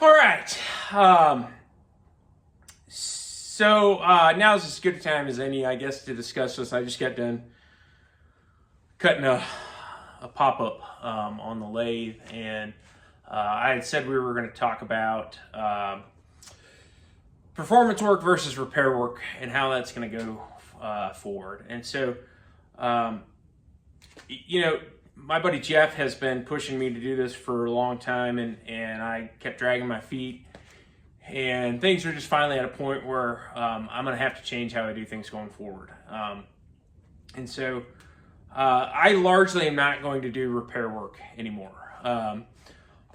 All right. Now is as good a time as any, I guess, to discuss this. I just got done cutting a pop-up on the lathe, and I had said we were going to talk about performance work versus repair work and how that's going to go forward. And so, my buddy Jeff has been pushing me to do this for a long time, and I kept dragging my feet. And things are just finally at a point where I'm going to have to change how I do things going forward. I largely am not going to do repair work anymore.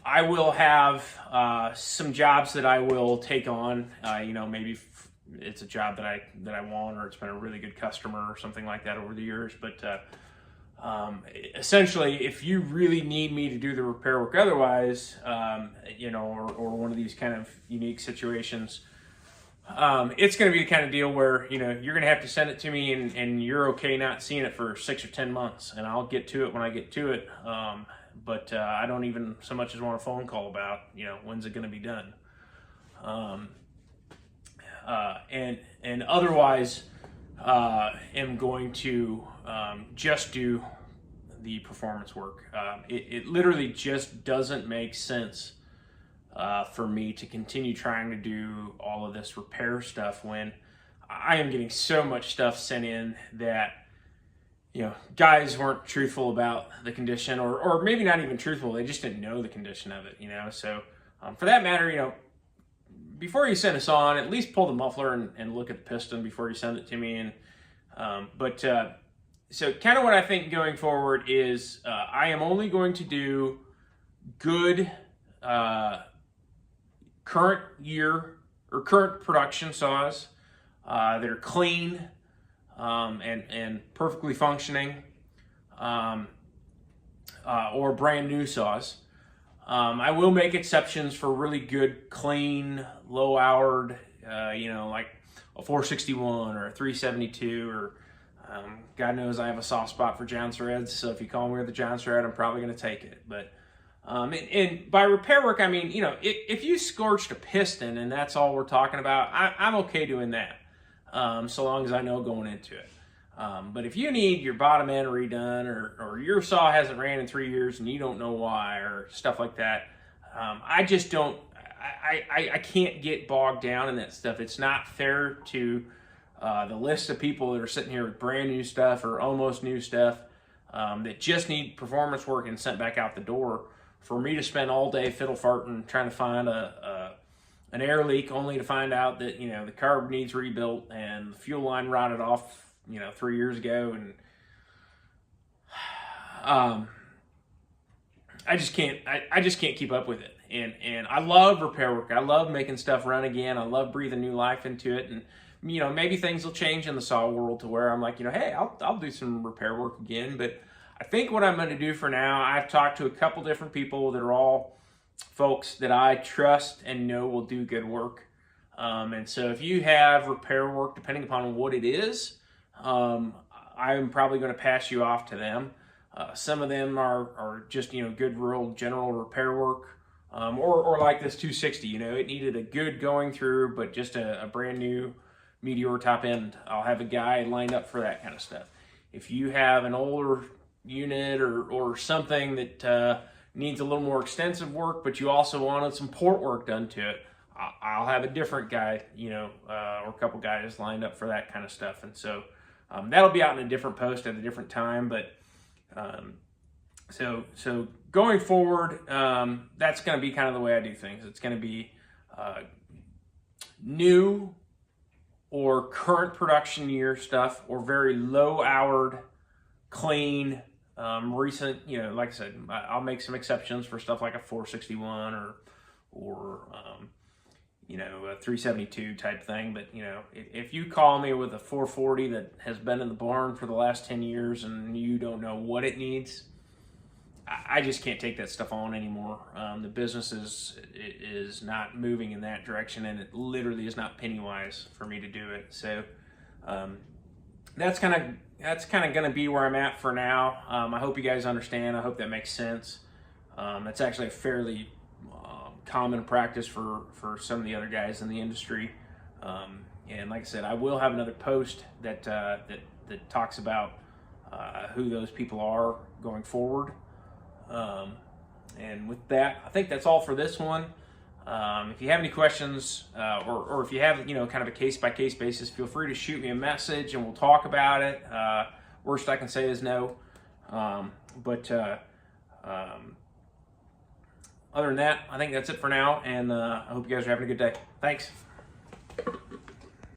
I will have some jobs that I will take on. Maybe it's a job that I want, or it's been a really good customer or something like that over the years. But essentially, if you really need me to do the repair work otherwise, or one of these kind of unique situations, it's going to be the kind of deal where, you're going to have to send it to me and you're okay not seeing it for 6 or 10 months, and I'll get to it when I get to it. But I don't even so much as want a phone call about, when's it going to be done. And otherwise, am going to just do the performance work. It literally just doesn't make sense for me to continue trying to do all of this repair stuff when I am getting so much stuff sent in that, guys weren't truthful about the condition, or maybe not even truthful. They just didn't know the condition of it, So for that matter, before you send us on, at least pull the muffler and look at the piston before you send it to me. So kind of what I think going forward is I am only going to do good current year or current production saws that are clean and perfectly functioning, or brand new saws. I will make exceptions for really good, clean, low-houred, like a 461 or a 372, or God knows I have a soft spot for Johnson Reds, so if you call me with a Johnson Red, I'm probably going to take it. But and by repair work, I mean, if you scorched a piston and that's all we're talking about, I'm okay doing that, so long as I know going into it. But if you need your bottom end redone, or your saw hasn't ran in 3 years and you don't know why, or stuff like that, I just don't. I can't get bogged down in that stuff. It's not fair to the list of people that are sitting here with brand new stuff or almost new stuff that just need performance work and sent back out the door, for me to spend all day fiddle farting trying to find an air leak, only to find out that the carb needs rebuilt and the fuel line rotted off 3 years ago. And I just can't keep up with it. And I love repair work. I love making stuff run again. I love breathing new life into it. And maybe things will change in the saw world to where I'm like, hey, I'll do some repair work again. But I think what I'm going to do for now, I've talked to a couple different people that are all folks that I trust and know will do good work. And so if you have repair work, depending upon what it is, I'm probably going to pass you off to them. Some of them are just, good real general repair work, or like this 260, it needed a good going through, but just a brand new Meteor top end. I'll have a guy lined up for that kind of stuff. If you have an older unit or something that needs a little more extensive work, but you also wanted some port work done to it, I'll have a different guy, or a couple guys lined up for that kind of stuff. And so that'll be out in a different post at a different time. But so going forward, that's going to be kind of the way I do things. It's going to be new or current production year stuff, or very low-houred, clean, recent. Like I said, I'll make some exceptions for stuff like a 461 or a 372 type thing. But if you call me with a 440 that has been in the barn for the last 10 years and you don't know what it needs, I just can't take that stuff on anymore. The business is not moving in that direction, and it literally is not penny wise for me to do it. So that's kind of going to be where I'm at for now. I hope you guys understand. I hope that makes sense. It's actually a fairly common practice for some of the other guys in the industry. And like I said, I will have another post that that talks about who those people are going forward. And with that, I think that's all for this one. If you have any questions, or if you have, kind of a case-by-case basis, feel free to shoot me a message and we'll talk about it. Worst I can say is no. Other than that, I think that's it for now, and I hope you guys are having a good day. Thanks.